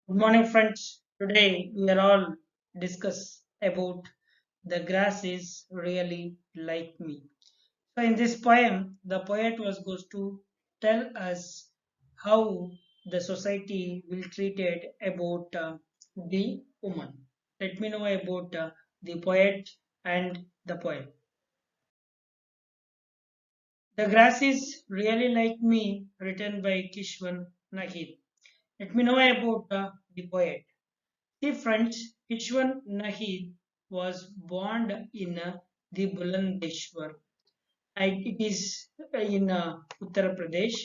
Good morning, friends. Today we are all discuss about the grass is really like me. So in this poem, the poet was goes to tell us how the society will treat it about the woman. Let me know about the poet and the poem. The grass is really like me, written by Kishwan Nahid. Let me know about the poet. See friends, Kishwan Nahid was born in the Bulandeshwar. It is in Uttar Pradesh.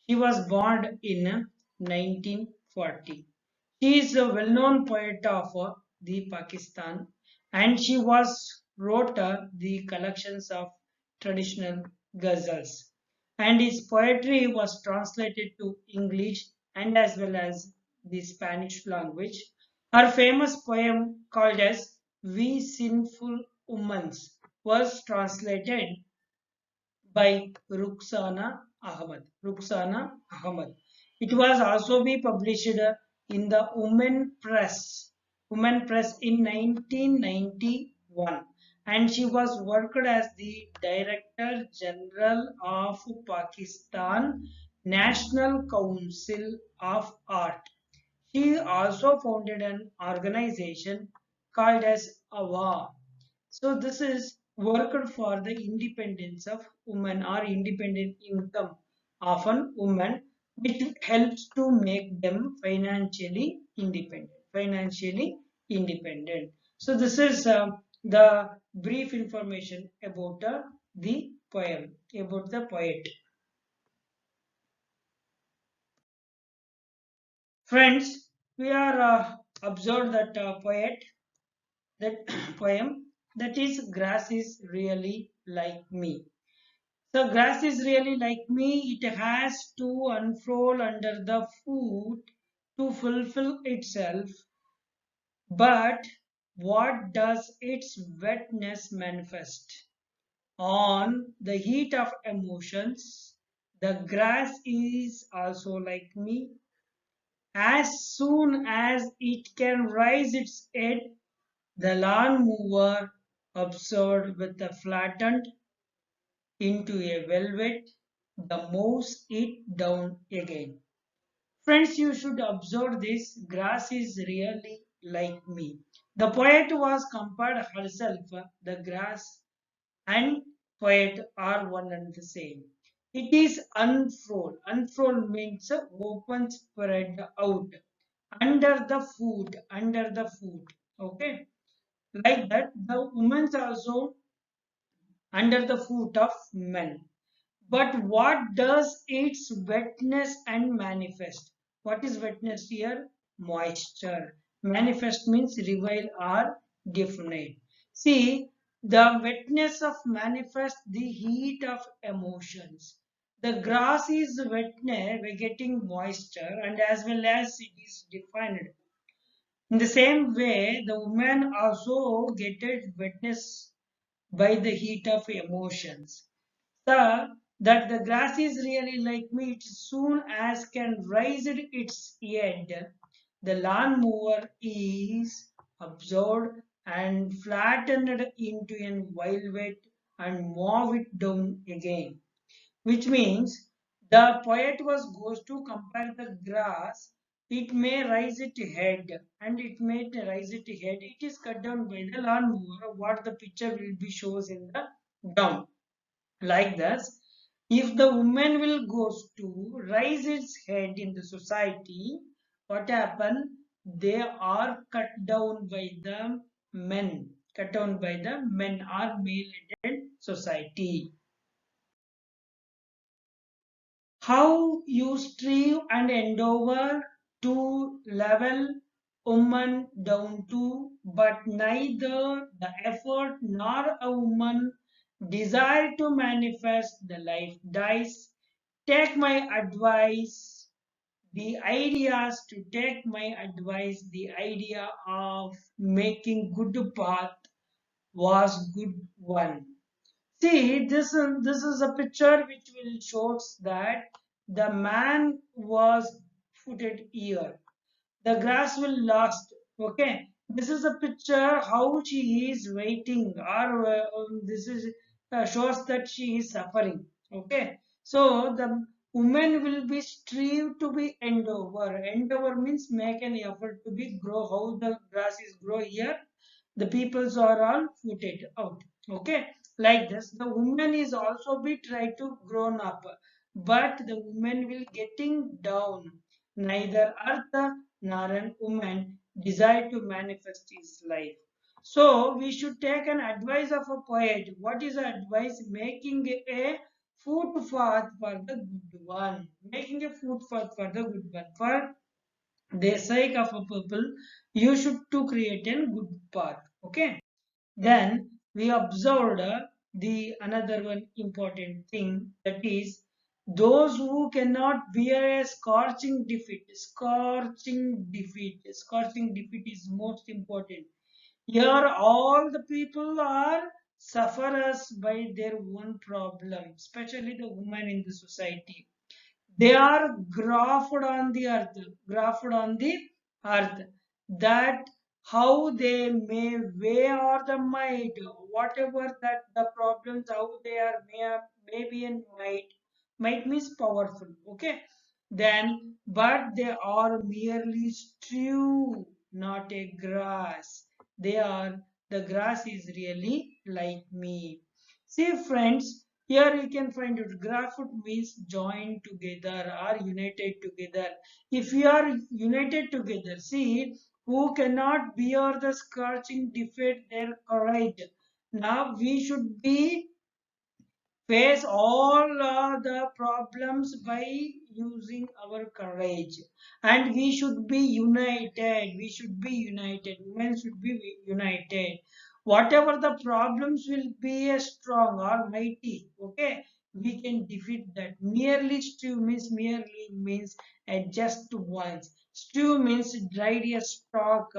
He was born in 1940. She is a well-known poet of the Pakistan, and she was wrote the collections of traditional ghazals. And his poetry was translated to English and as well as the Spanish language. Her famous poem called as "We Sinful Womans" was translated by Ruxana Ahmad. It was also be published in the Women Press in 1991, and she was worked as the Director General of Pakistan National Council of Art. She also founded an organization called as AWA. So this is worked for the independence of women or independent income of an woman, which helps to make them financially independent. Financially independent. So this is the brief information about the poem, about the poet. Friends, we are observed that that poem that is grass is really like me. So grass is really like me. It has to unfold under the foot to fulfill itself. But what does its wetness manifest? On the heat of emotions, the grass is also like me. As soon as it can raise its head, the lawn mower observed with a flattened into a velvet, the mows it down again. Friends, you should observe this. Grass is really like me. The poet was compared herself, the grass and poet are one and the same. It is unfold. Unfold means open, spread out under the foot, under the foot. Okay, like that. The women's also under the foot of men. But what does its wetness and manifest? What is wetness here? Moisture. Manifest means reveal or definite. See, the wetness of manifest the heat of emotions. The grass is wetness, we're getting moisture, and as well as it is defined. In the same way, the woman also getted wetness by the heat of emotions. That the grass is really like me, it soon as can raise its head, the lawn mower is absorbed and flattened into an velvet and mow it down again. Which means the poet was goes to compare the grass. It may rise its head and it may rise its head. It is cut down by the lawn mower. What the picture will be shows in the down like this. If the woman will goes to raise its head in the society, what happen? They are cut down by the men, cut down by the men or male-led society. How you strive and endeavor to level woman down to, but neither the effort nor a woman desire to manifest the life dies. Take my advice. The ideas to take my advice, the idea of making good path was good one. See, this is a picture which will shows that the man was footed here. the grass will last. Okay, this is a picture how she is waiting, or this is shows that she is suffering. Okay, so the woman will be strive to be endeavor. Endeavor means make an effort to be grow. How the grass is grow here, the peoples are all footed out. Okay, like this, the woman is also be try to grown up, but the woman will getting down. Neither earth nor an woman desire to manifest his life. So we should take an advice of a poet. What is the advice? Making a footpath for the good one. Making a footpath for the good one. For the sake of a people, you should to create a good path. Okay. Then we observed the another one important thing, that is those who cannot bear a scorching defeat. Scorching defeat. Scorching defeat is most important. Here all the people are sufferers by their own problem, especially the women in the society. They are grafted on the earth, grafted on the earth, that how they may weigh or the might, whatever that the problems, how they are maybe and might means powerful. Okay, then but they are merely stew, not a grass. They are, the grass is really like me. See friends, here you can find it. Grafted means joined together or united together. If you are united together, see, who cannot bear the scorching defeat their courage. Now we should be face all the problems by using our courage, and we should be united. We should be united, women should be united. Whatever the problems will be a strong or mighty. Okay, we can defeat that. Merely stew means, merely means a just once. Stew means dried a stalk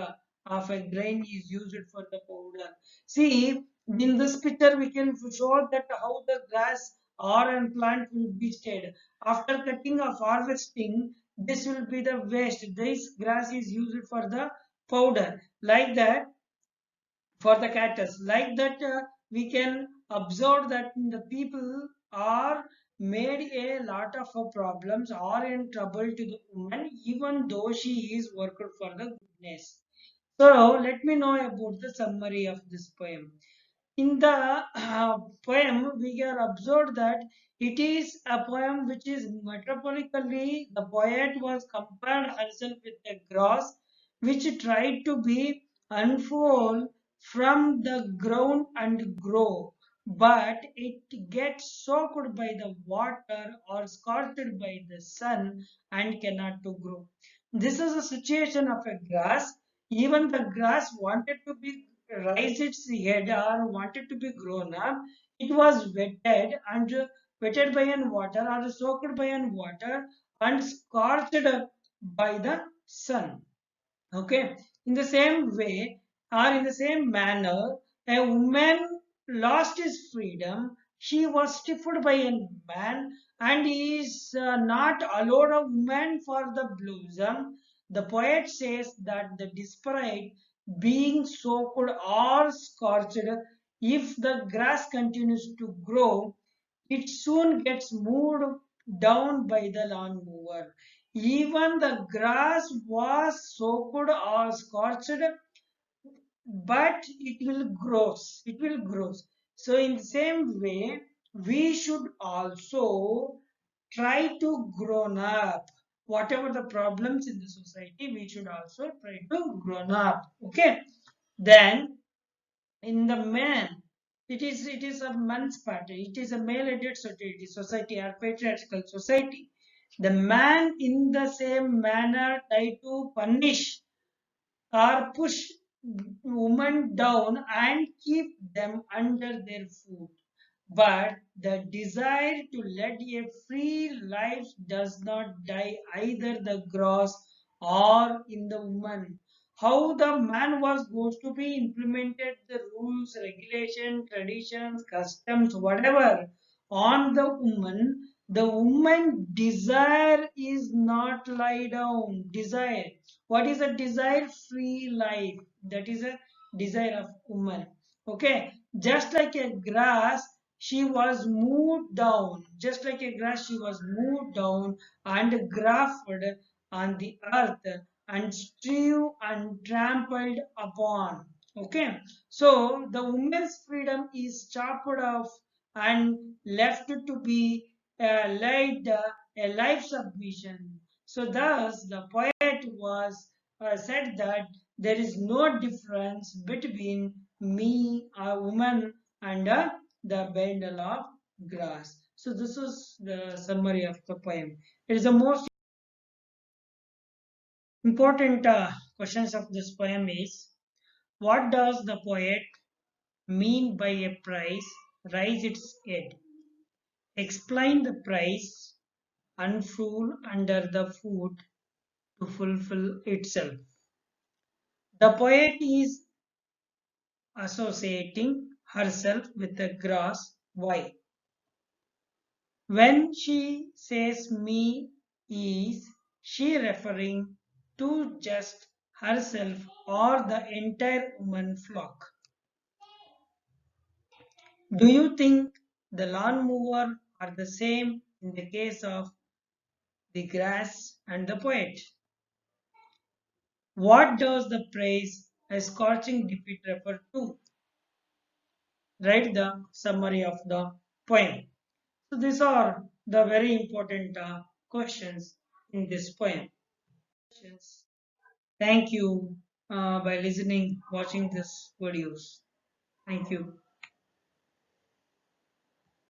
of a grain is used for the powder. See, in this picture, we can show that how the grass or and plant will be stayed. After cutting or harvesting, this will be the waste. This grass is used for the powder. Like that, for the cactus. Like that, we can observe that the people are made a lot of problems or in trouble to the woman, even though she is worked for the goodness. So let me know about the summary of this poem. In the poem, we are observed that it is a poem which is metaphorically, the poet was compared herself with a grass which tried to be unfold from the ground and grow, but it gets soaked by the water or scorched by the sun and cannot to grow. This is a situation of a grass. Even the grass wanted to be raise its head or wanted to be grown up, it was wetted and wetted by an water or soaked by an water and scorched by the sun. Okay, in the same way or in the same manner, a woman lost his freedom. She was stiffed by a man and is not allowed a woman for the blossom. The poet says that the desperate being soaked or scorched, if the grass continues to grow, it soon gets moved down by the lawnmower. Even the grass was soaked or scorched, but it will grow. It will grow. So in the same way, we should also try to grown up. Whatever the problems in the society, we should also try to grown up. Okay. Then in the man, it is a man's party. It is a male-headed society or patriarchal society. The man in the same manner try to punish or push women down and keep them under their foot. But the desire to lead a free life does not die either the grass or in the woman. How the man was going to be implemented, the rules, regulation, traditions, customs, whatever on the woman, The woman desire is not lie down. Desire. What is a desire? Free life. That is a desire of woman. Okay. Just like a grass, she was moved down. Just like a grass, she was moved down and grafted on the earth and strewn and trampled upon. Okay. So the woman's freedom is chopped off and left to be led a life submission. So thus the poet was said that there is no difference between me, a woman, and the bundle of grass. So this is the summary of the poem. It is the most important questions of this poem is what does the poet mean by a price rise its head? Explain the price unfold under the foot to fulfill itself. The poet is associating herself with the grass. Why? When she says me, is she referring to just herself or the entire human flock? Do you think the lawnmower are the same in the case of the grass and the poet? What does the praise a scorching defeat refer to? Write the summary of the poem. So these are the very important questions in this poem. Thank you by listening, watching this videos. Thank you.